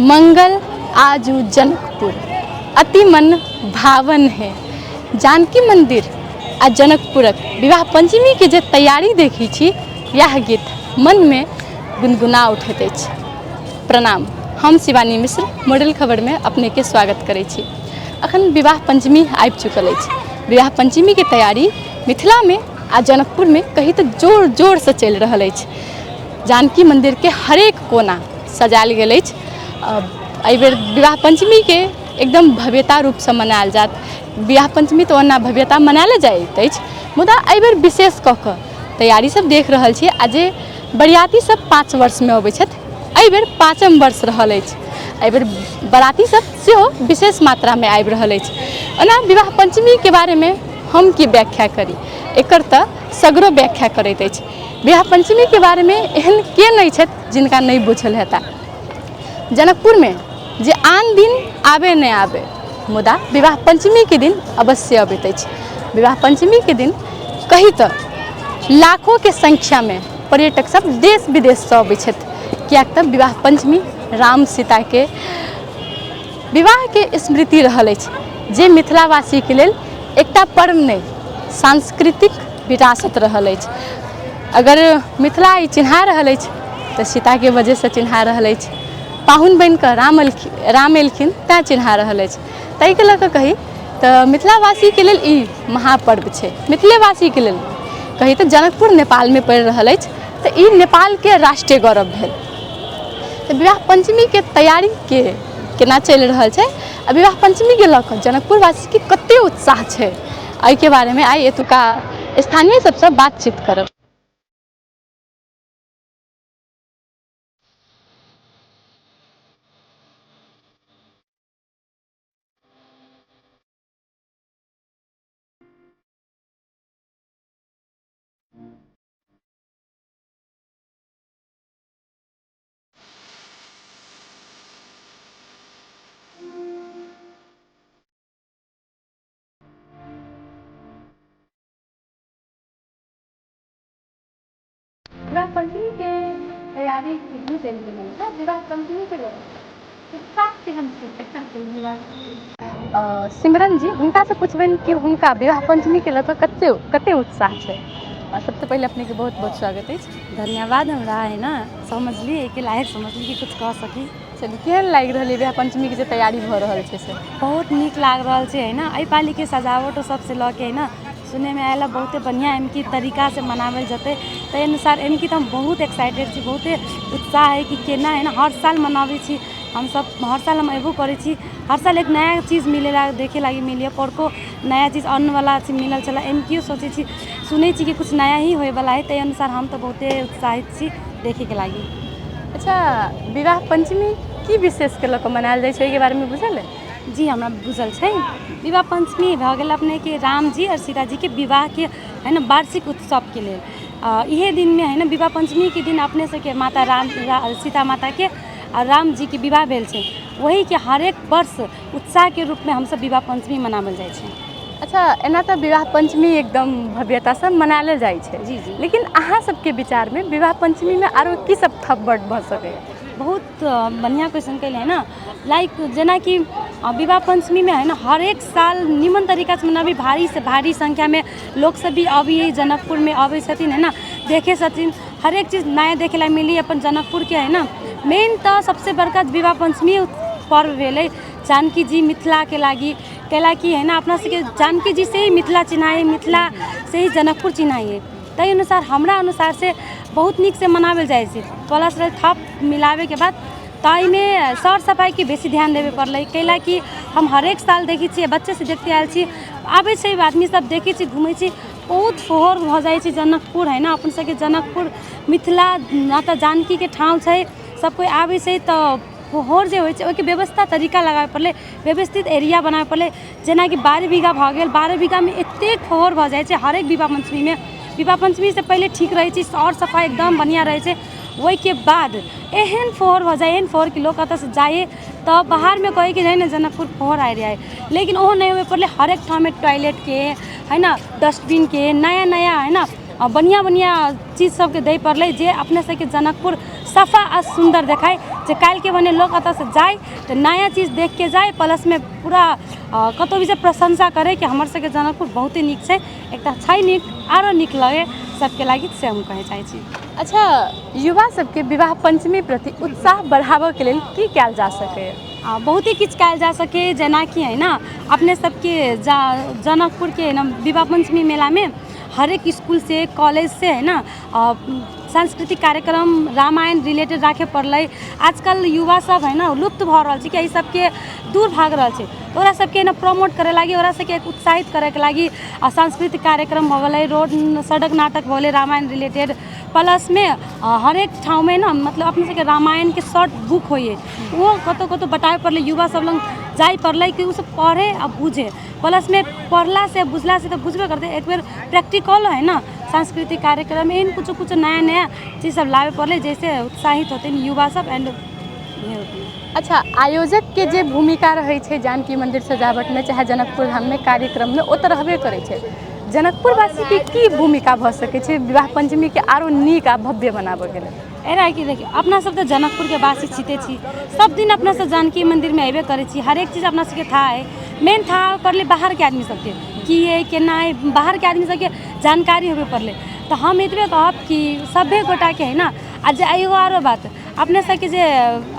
मंगल आजू जनकपुर अति मन भावन है। जानकी मंदिर आ जनकपुरक विवाह पंचमी के जे तैयारी देखी छी यह गीत मन में गुनगुना उठैत अछि। प्रणाम, हम शिवानी मिश्र मॉडल खबर में अपने के स्वागत करै छी। अखन विवाह पंचमी आबि चुकल अछि। विवाह पंचमी के तैयारी मिथिला में आ जनकपुर में कहीं तो जोर जोर से चलि रहल अछि। जानकी मंदिर के हरेक कोना सजायल गेल अछि। एहि बेर विवाह पंचमी के एकदम भव्यता रूप से मनायल जात। विवाह पंचमी तो ओना भव्यता मनायल जाइत अछि, मुदा एहि बेर विशेष कऽ कऽ तैयारी सब देख रहल छी। आ जे बरियाती सब 5 वर्ष में अबै छथि, एहि बेर 5म वर्ष रहल अछि। एहि बेर बराती सब सेहो विशेष मात्रा में आबि रहल अछि। ओना विवाह पंचमी के बारे में हम की व्याख्या करी, एकर तऽ सगरो व्याख्या करैत अछि। विवाह पंचमी के बारे में एहन के नहीं छथि जिनका नहीं बुझल हेता। जनकपुर में जे आन दिन आबे नहीं आबे, मुदा विवाह पंचमी के दिन अवश्य अबैत अछि। विवाह पंचमी के दिन कही तऽ लाखों के संख्या में पर्यटक सब देश विदेश से अबै छथि, कियाक तऽ विवाह पंचमी राम सीता के विवाह के स्मृति रहल अछि, जे मिथिलावासी के लेल एकटा पर्व नहीं सांस्कृतिक विरासत रहल अछि। अगर मिथिला ई चिन्हा रहल अछि तऽ सीता के वजह से चिन्हा रहल अछि। पाहुन बन कऽ राम एलखिन तैं चिन्हा रहल अछि। ताहि के लऽ कऽ कही तऽ मिथिलावासी के लेल ई महापर्व छै। मिथिलेवासी के लेल कही तऽ जनकपुर नेपाल में पड़ि रहल अछि, तऽ ई नेपाल के राष्ट्रीय गौरव भेल। तऽ विवाह पंचमी के तैयारी के केना चलि रहल छै आ विवाह पंचमी के लऽ कऽ जनकपुर वासी के कते उत्साह छै, एहि के बारे में आइ एतुका स्थानीय सबसे बातचीत करब। विवाह पंचमी के तैयारी कितनी चल रही है? विवाह पंचमी के सिमरन जी हुनका से पूछबनि कि हुनका विवाह पंचमी के लऽ कऽ कते उत्साह छै। सबसे पहले अपने के बहुत बहुत स्वागत अछि। धन्यवाद। हमरा है ना समझली एक लायक समझली कि कुछ कह सकी। चलू, केहन लागि रहल है विवाह पंचमी के जे तैयारी भऽ रहल छै से? बहुत नीक लाग रहल छै है ना। एहि पाली के सजावट सबसे लऽ के है ना सुने में आयल बहुते बढ़िया इनकी तरीका से मनावल जते। ताहि अनुसार इनकी तो हम बहुत एक्साइटेड छी, बहुते उत्साह है कि केना है ना। हर साल मनावे छी हम सब, हर साल हम एबो करे छी। हर साल एक नया चीज़ मिलेला, देखे लागी मिलिए। पोरको नया चीज़ अन्न वाला चीज मिलल चला। इनकी सोचे छी, सुने छी कि कुछ नया ही होए वाला है। ताहि अनुसार हम तो बहुते उत्साहित छी देखे के लागी। अच्छा, विवाह पंचमी की विशेष के लऽ कऽ मनायल जाइ छै, एहि के बारे में बुझल है? जी हमरा बुझल छै। विवाह पंचमी भऽ गेल अपने के राम जी और सीता जी के विवाह के है ना वार्षिक उत्सव के लेल। इहे दिन में है ना विवाह पंचमी के दिन अपने से के माता सीता माता के और राम जी के विवाह भेल छै। वही के हर एक वर्ष उत्साह के रूप में हम सब विवाह पंचमी मनावल जाइ छै। अच्छा, एना तऽ विवाह पंचमी एकदम भव्यता से मनायल जाइ छै। जी जी। लेकिन अहाँ सबके विचार में विवाह पंचमी में आरो की सब थप बड़ भऽ सकै? बहुत बढ़िया क्वेश्चन कैले है ना। लाइक जेना कि विवाह पंचमी में है ना हर एक साल निमन तरीका से मनाबी। भारी से भारी संख्या में लोग सब भी अभी जनकपुर में अबै छथिन है ना, देखे छथिन। हर एक चीज़ नया देखे ला मिली अपन जनकपुर के है ना। मेन तो सबसे बड़का विवाह पंचमी पर्व भेले जानकी जी मिथिला के लागी। कैला कि है ना अपना सबके जानकी जी से ही मिथिला चिन्हाई, मिथिला से ही जनकपुर चिन्हाई। ताहि अनुसार हमरा अनुसार से बहुत नीक से मनावल जाइ छै। प्लस थप मिलावे के बाद ताई में सर सफाई के बेसी ध्यान देवे पड़लै। कैला कि हम हर एक साल देखी छी, बच्चे से देखते आयल छी, आबे छै आदमी सब देखी छी, घूमे छी, बहुत फोहर भऽ जाइ छै जनकपुर है ना। अपन सबके जनकपुर मिथिला माता जानकी के ठाव छै। सब कोई आबे छै तऽ फोहर जे होइ छै ओके व्यवस्था तरीका लगावे पड़ले, व्यवस्थित एरिया बनावे पड़ले। जेना कि 12 बीघा भऽ गेल, 12 बीघा में एतेक फोहर भऽ जाइ छै हर एक विवाह पंचमी में। विवाह पंचमी से पहले ठीक रहे छै, सर सफाई एकदम बढ़िया रहे छै। वही के बाद एहन फोहर भऽ जाए, एहन फोहर कि लोग कतऽ से जाए तो बाहर में कहे कि है ना जनकपुर फोहर आ रहा है। लेकिन वो नहीं हुए पड़ले। हर एक ठाव में टॉयलेट के है ना, डस्टबिन के नया नया है ना बढ़िया बढ़िया चीज़ सबके दे पड़ले, जे अपने सबके जनकपुर सफा आ सुंदर देखाए जे काल के बने लोग अत से जाए तो नया चीज देख के जाए प्लस में पूरा कतौ भी से प्रशंसा करे कि हमर सबके जनकपुर बहुत ही निक छै एकटा छै निक आरो निक लगे सबके लागि से हम कहे चाहे छी। अच्छा युवा सबके विवाह पंचमी प्रति उत्साह बढ़ाबऽ के लेल की कयल जा सकैए? बहुत ही किछु कयल जा सके जेना कि है ना अपने सबके जनकपुर के ना विवाह पंचमी मेला में हर एक स्कूल से कॉलेज से है ना सांस्कृतिक कार्यक्रम रामायण रिलेटेड राखे पड़लै। आजकल युवा सब है ना लुप्त भ रहल छै कि सबके दूर भाग रहल छै तो ओकरा सबके ना प्रमोट करे लागी ओकरा सबके उत्साहित करे के लागी सांस्कृतिक कार्यक्रम हो गए रोड सड़क नाटक हो गए रामायण रिलेटेड प्लस में हर एक ठाव में ना मतलब अपने सबके रामायण के शॉर्ट बुक होइए वो कतौ कतौ बताए पड़ले युवा सब लग जाए पड़ले कि उ सब पढ़े आ बुझे प्लस में पढ़ला से बुझला से तो बुझबे करते एक बेर प्रैक्टिकल है ना सांस्कृतिक कार्यक्रम में इन कुछ नया नया चीज़ सब लावे पड़ले जैसे उत्साहित होते युवा सब एंड ये होते। अच्छा आयोजक के जे भूमिका रहे छै जानकी मंदिर सजावट में चाहे जनकपुर धाम में कार्यक्रम में ओ तो रहबे करे छै जनकपुरवासी के की भूमिका भ सकै छै विवाह पंचमी के आरो नीक आ भव्य बनाबे के लेल? एना कि देखिए अपना सब तो जनकपुर के वासी छिते छी सब दिन अपना सब जानकी मंदिर में अबे करे छी हर एक चीज़ अपना सबके था है मेन था पड़ले बाहर के आदमी सबके कि है केना है बाहर के आदमी सबके जानकारी होबे पड़ले तो हम इतबे कहब कि सभे गोटा के है ना आज एगो आरो बात अपने सबके जे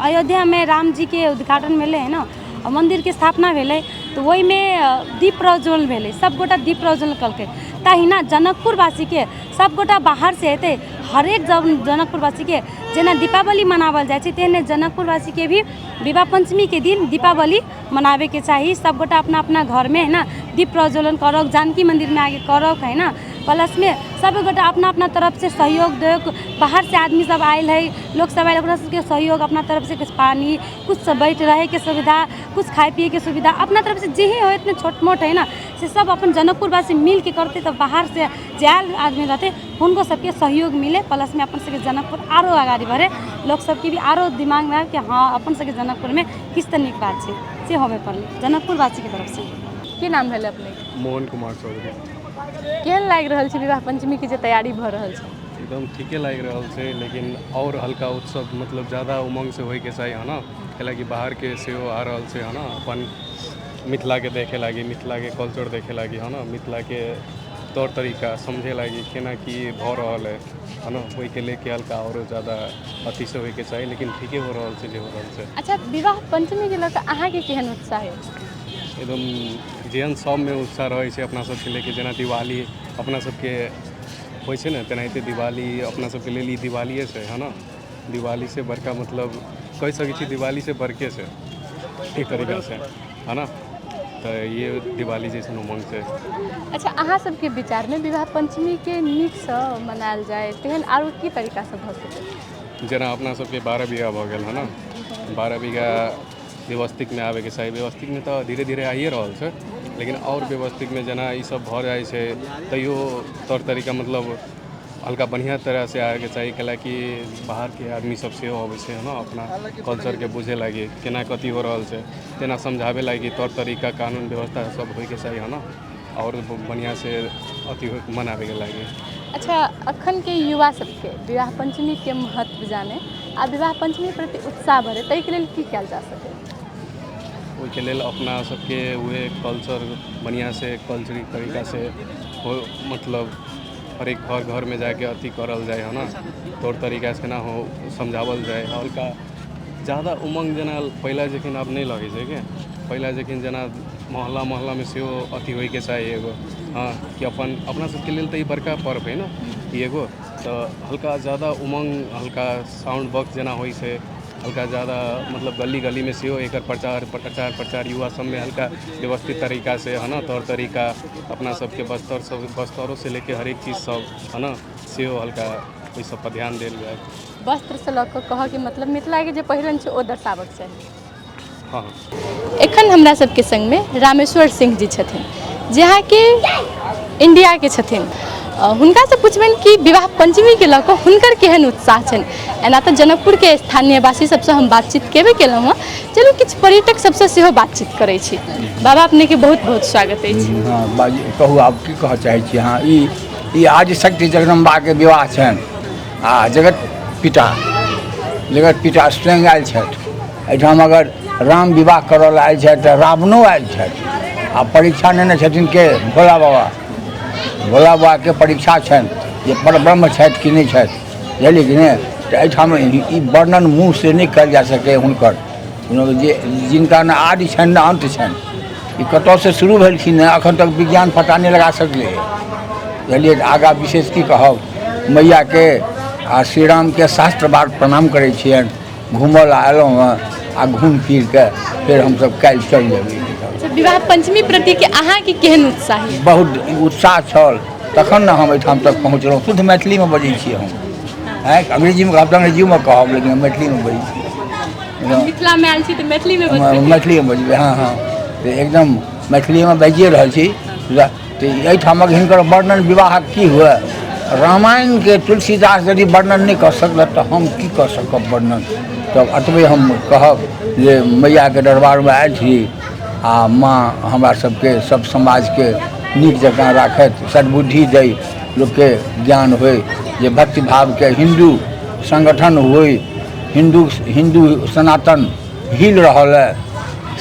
अयोध्या में राम जी के उद्घाटन भेले है ना मंदिर के स्थापना भेले तो वही में दीप प्रज्वलन भेले सब गोटा दीप प्रज्वलन करके तहिना जनकपुरवासी के सब गोटा बाहर से अते हर एक जनकपुरवासी के जेना दीपावली मनावल जाए तेहने जनकपुरवासी के भी विवाह पंचमी के दिन दीपावली मनावे के चाहिए सब गोटा अपना अपना घर में है ना दीप प्रज्वलन करक जानकी मंदिर में आगे करक है ना प्लस में सब गोटा अपना अपना तरफ से सहयोग देक बाहर से आदमी सब आयल है लोग सब आयल ओकरा सबके सहयोग अपना तरफ से कुछ पानी कुछ सब बैठ रहे के सुविधा कुछ खाए पिए के सुविधा अपना तरफ से जे ही हो इतने छोट मोट है ना से सब अपन जनकपुरवासी मिल के करते तो बाहर से जायल आदमी रहते उनको सबके सहयोग मिले प्लस में अपन सबके जनकपुर आरो आगाड़ी बढ़े लोग सबके भी आरो दिमाग में आए कि हाँ अपन सबके जनकपुर में किस तरीक बात है से होबे पड़े जनकपुरवासी के तरफ से। की नाम भेल अपने? मोहन कुमार चौधरी। केहन लागि रहल छै विवाह पंचमी के जे तैयारी भ रहल छै? एकदम ठीके लागि रहल छै लेकिन और हल्का उत्सव मतलब ज़्यादा उमंग से होय के चाहिए है ना कैलाकि बाहर के सेहो आ रहल छै है ना अपन मिथिला के देखे लागी मिथिला के कल्चर देखे लागी है ना मिथिला के तौर तरीका समझे लागी केना की भ रहल है ना ओहि के लेके हल्का और ज़्यादा अति से होय के चाहिए लेकिन ठीके हो रहल छै जे हो रहल छै। अच्छा विवाह पंचमी के लऽ कऽ अहाँ के केहन उत्साह है? एकदम जेहन सब में उत्साह रहे छै अपना सबके लेके जेना दिवाली अपना सबके होइ छै ने तेनाहिते दिवाली अपना सबके लेल ई दिवालिए छै है ना दिवाली से बड़का मतलब कह सकै छी दिवाली से बड़के छै एक तरीका से है ना तो ये दिवाली जैसन उमंग छै। अच्छा अहाँ सबके विचार में विवाह पंचमी के नीक से मनायल जाए तेहन आरो की तरीका से भ सकै? जेना अपना सबके 12 बीघा भ गेल है ना 12 बीघा व्यवस्थित में आवे के चाहिए व्यवस्थित में तो धीरे धीरे आइए रहल छै लेकिन और व्यवस्थित में जना ई सब भ जाए छै तैयो तौर तरीका मतलब हल्का बढ़िया तरह से आए के चाहिए कैलाकि बाहर के आदमी सब से अबै छै है ना अपना कल्चर के बुझे लागी केना कथी हो रहल छै तेना समझावे लागी तौर तरीका कानून व्यवस्था सब होय के चाहिए है ना और बढ़िया से अथी मनावे के लागी। अच्छा अखन के युवा सबके विवाह पंचमी के महत्व जाने आ विवाह पंचमी प्रति उत्साह बढ़े ताहि के लेल की कयल जा सके? ओहिके लेल अपना सबके उहे कल्चर बढ़िया से कल्चरी तरीका से हो मतलब हर एक घर में जाके अथी करल जाए है ना तौर तरीका से ना हो समझावल जाए हल्का ज़्यादा उमंग जना पहला जखन अब नहीं लगे छै के पहला जखन जना मोहल्ला में सेहो अथी होय के चाहिए एगो हाँ कि अपना सबके लेल तो ये बड़का पर्व है ना कि एगो तो हल्का ज़्यादा उमंग हल्का साउंड बॉक्स जना होय छै हल्का ज़्यादा मतलब गली गली में सेहो एक प्रचार युवा सब में हल्का व्यवस्थित तरीका से है ना तौर तरीका अपना सबके बस्तरों से लेके हर एक चीज़ सब है ना सेहो हल्का ओहि सब पर ध्यान देल जाए। वस्त्र से लऽ कऽ कह के मतलब मिथिला के जे पहिरन छै ओ दर्शाबक चाही। हाँ एखन हमरा सबके संग में रामेश्वर सिंह जी छथिन जहाँ के इंडिया के छथिन हुनका से पूछबनि कि विवाह पंचमी के लऽ कऽ हुनकर केहन उत्साह छनि। एना तऽ जनकपुर के स्थानीय वासी सबसे हम बातचीत केबे केलहुँ हँ चलू किछु पर्यटक सबसे सेहो बातचीत करै छी। बाबा अपने के बहुत बहुत स्वागत अछि। हाँ कहू आब की कहऽ चाहै छी अहाँ ई आदिशक्ति जगदम्बा के विवाह छनि आ जगत पिता जगत पिता स्वयं आयल छथि एहिठाम। अगर राम विवाह करऽ लए आयल छथि तऽ रावणो आयल छथि। आ परीक्षा लेने छथिन के भोला बाबा। भोला बाबाके परीक्षा छनि जे परब्रह्म छथि कि नहि छथि, बुझलियै कि नहि। तऽ एहिठाम ई वर्णन मुँह से नहि कयल जा सकै हुनकर, जे जिनका ने आदि छनि ने अंत छनि। ई कतऽसँ शुरू भेलखिन हँ एखन तक विज्ञान पता नहीं लगा सकलै, बुझलियै। आगाँ विशेष की कहब, मैयाके आ श्री रामके शास्त्रवाद प्रणाम करै छियनि। घूमऽ लए एलहुँ हँ आ घूमि फिर के फेर हमसब काल्हि चलि जेबै। विवाह पंचमी प्रति के अहाँके केहन उत्साह यऽ? बहुत उत्साह छल, तखन ने हम एहिठाम तक पहुँचलहुँ। शुद्ध मैथिलीमे बजै छियै हम, अंग्रेजीमे कहब तऽ अंग्रेजीमे कहब, लेकिन मैथिलीमे बजै छी। मिथिलामे आयल छी तऽ मैथिलीमे बजबै? मैथिलीमे बजबै, हाँ हाँ, तऽ एकदम मैथिलीमे बाजिए रहल छी। तऽ एहिठामक हिनकर वर्णन विवाहक की हुए, रामायणके तुलसीदास यदि वर्णन नहीं कऽ सकल तऽ हम की कऽ सकब वर्णन। तब अतबे हम कहब जे मैयाके दरबारमे आयल छी आ माँ हमरा सबके सब समाजके नीक जकाँ राखथि, सद्बुद्धि दै, लोकके ज्ञान होय, जे भक्ति भावके हिंदू संगठन होय, हिंदू सनातन हिल रहल है।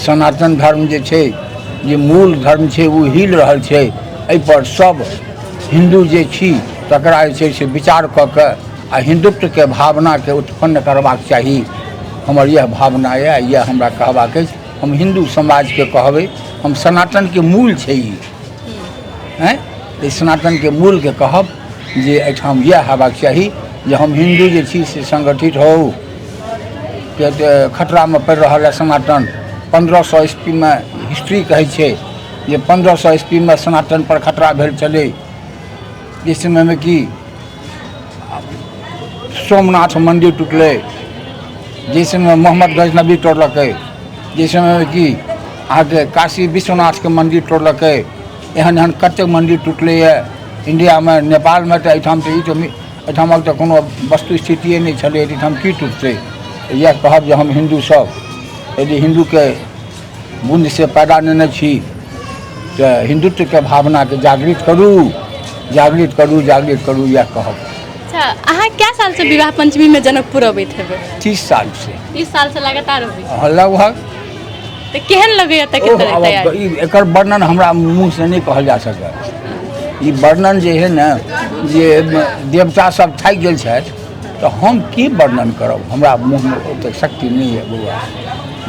सनातन धर्म जे छै, जे मूल धर्म छै ओ हिल रहल छै। एहिपर सब हिंदू जे छी तकरा जे छै से विचार कऽ के आ हिंदुत्वके भावनाके उत्पन्न करबाक चाही। हमर यह भावना यऽ, यह हमरा कहबाक अछि। हम हिंदू समाजके कहबै, हम सनातनके मूल छै ई, हैं, ई सनातनके मूलके कहब जे एहिठाम यह हेबाक चाही जे हम हिंदू जे छी से संगठित हो के। खतरामे पड़ि रहल है सनातन। 1500 ईस्वीमे हिस्ट्री कहै छै जे 1500 ईस्वीमे सनातन पर खतरा भेल छलै। इस समयमे कि सोमनाथ मंदिर टूटलै, जाहि समय मोहम्मद गजनबी तोड़लकै, जाहि समयमे कि अहाँके काशी विश्वनाथके मंदिर तोड़लकै। एहन एहन कतेक मंदिर टूटलैए इंडियामे, नेपालमे। तऽ एहिठामक तऽ कोनो वस्तु स्थितिए नहीं छलै, एहिठाम की टूटतै। यह कहब जे हम हिंदू सब यदि हिंदूके बूंद से पैदा लेने छी तऽ हिंदुत्वके भावनाके जागृत करू, जागृत करू, जागृत करू, यह कहब। अच्छा, अहाँ क्या साल से विवाह पंचमी में जनकपुर अबैत हेबै? 30 साल से। 30 साल से लगातार अबै? हाँ, लगभग। तो केहन लगैया तक तैयारी? एकर वर्णन हमरा मुँह से नहीं कहल जा सकै। ई वर्णन जे है ना, जे देवता सब थाकि गेल छथि, तो हम की वर्णन करब। हमरा मुँहमे ओतेक शक्ति नहीं है बउआ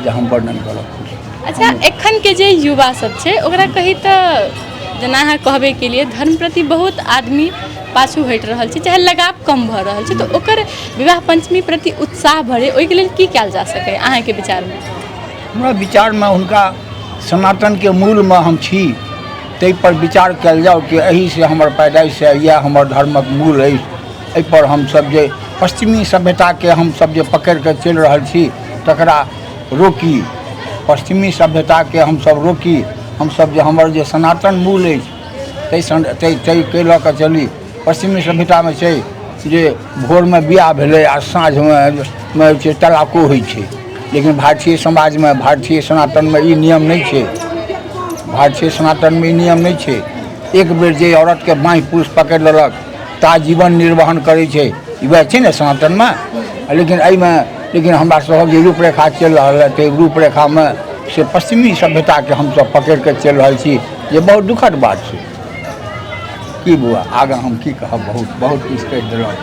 जे हम वर्णन करब। अच्छा, एखन के जे युवा सब छै ओकरा कही तऽ जेना अहाँ कहबे के लिए धर्म प्रति बहुत आदमी पाछू हटि रहल छै, चाहे लगाव कम भऽ रहल छै, तऽ ओकर विवाह पंचमी प्रति उत्साह बढ़े ओहिके लेल की कयल जा सकै अहाँके विचारमे? हमरा विचारमे हुनका सनातनके मूलमे हम छी ताहि पर विचार कयल जाओ कि एही से हमर पैदाइश है, यह हमर धर्मक मूल अछि। एहि पर हमसब जे पश्चिमी सभ्यताके हमसब जे पकड़ि कऽ चलि रहल छी तकरा रोकी, पश्चिमी सभ्यताके हमसब रोकी। हमसब जे हमर जे सनातन मूल अछि ताहि लऽ कऽ चली। पश्चिमी सभ्यतामे छै जे भोरमे बियाह भेलै आ साँझमे तलाको होइ छै, लेकिन भारतीय समाजमे, भारतीय सनातनमे ई नियम नहीं छै। भारतीय सनातनमे ई नियम नहीं छै। एक बेर जे औरतके बाँहि पुरुष पकड़ि लेलक ता जीवन निर्वहन करै छै, ई वएह छै ने सनातनमे। लेकिन हमरा सबक जे रूपरेखा चलि रहल है ताहि रूपरेखामे से पश्चिमी सभ्यताके हमसब पकड़ि कऽ चलि रहल छी, जे बहुत दुखद बात छै। की बुआ आगाँ हम की कहब, बहुत किछु कहि देलहुँ।